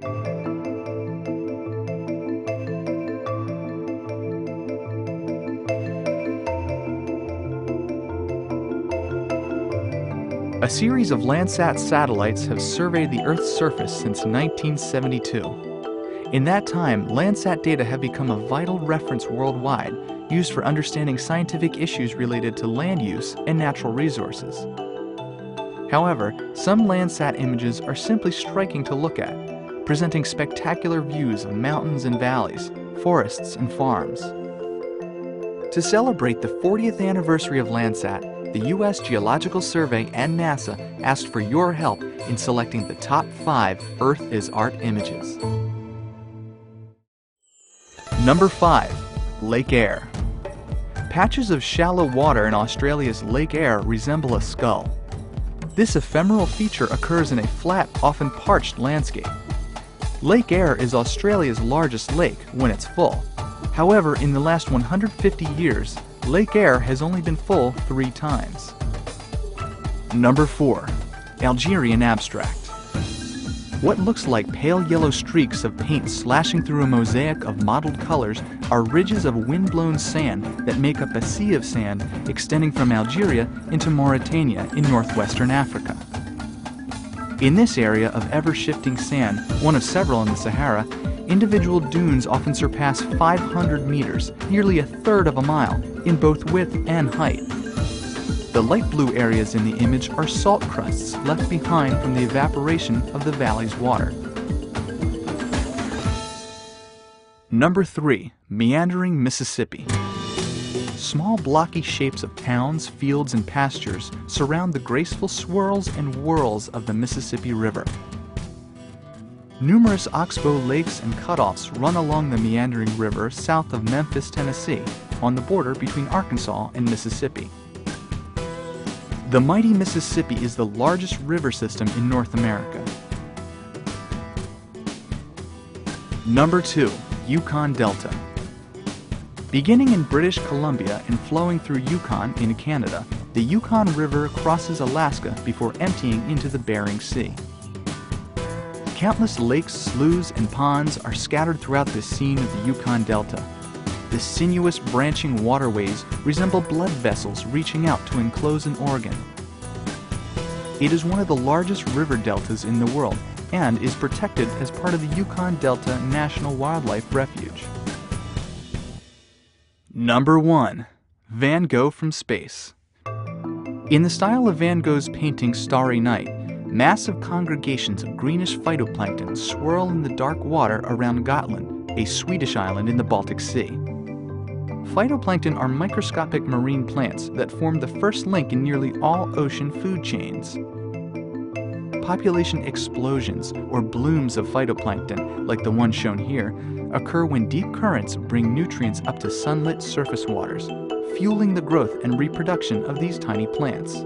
A series of Landsat satellites have surveyed the Earth's surface since 1972. In that time, Landsat data have become a vital reference worldwide, used for understanding scientific issues related to land use and natural resources. However, some Landsat images are simply striking to look at, presenting spectacular views of mountains and valleys, forests and farms. To celebrate the 40th anniversary of Landsat, the U.S. Geological Survey and NASA asked for your help in selecting the top 5 Earth is Art images. Number 5. Lake Eyre. Patches of shallow water in Australia's Lake Eyre resemble a skull. This ephemeral feature occurs in a flat, often parched landscape. Lake Eyre is Australia's largest lake when it's full. However, in the last 150 years, Lake Eyre has only been full 3 times. Number 4. Algerian Abstract. What looks like pale yellow streaks of paint slashing through a mosaic of mottled colors are ridges of wind-blown sand that make up a sea of sand extending from Algeria into Mauritania in northwestern Africa. In this area of ever-shifting sand, one of several in the Sahara, individual dunes often surpass 500 meters, nearly a third of a mile, in both width and height. The light blue areas in the image are salt crusts left behind from the evaporation of the valley's water. Number 3. Meandering Mississippi. Small blocky shapes of towns, fields, and pastures surround the graceful swirls and whirls of the Mississippi River. Numerous oxbow lakes and cutoffs run along the meandering river south of Memphis, Tennessee, on the border between Arkansas and Mississippi. The mighty Mississippi is the largest river system in North America. Number 2. Yukon Delta. Beginning in British Columbia and flowing through Yukon in Canada, the Yukon River crosses Alaska before emptying into the Bering Sea. Countless lakes, sloughs, and ponds are scattered throughout the scene of the Yukon Delta. The sinuous branching waterways resemble blood vessels reaching out to enclose an organ. It is one of the largest river deltas in the world and is protected as part of the Yukon Delta National Wildlife Refuge. Number 1. Van Gogh from Space. In the style of Van Gogh's painting Starry Night, massive congregations of greenish phytoplankton swirl in the dark water around Gotland, a Swedish island in the Baltic Sea. Phytoplankton are microscopic marine plants that form the first link in nearly all ocean food chains. Population explosions, or blooms of phytoplankton, like the one shown here, occur when deep currents bring nutrients up to sunlit surface waters, fueling the growth and reproduction of these tiny plants.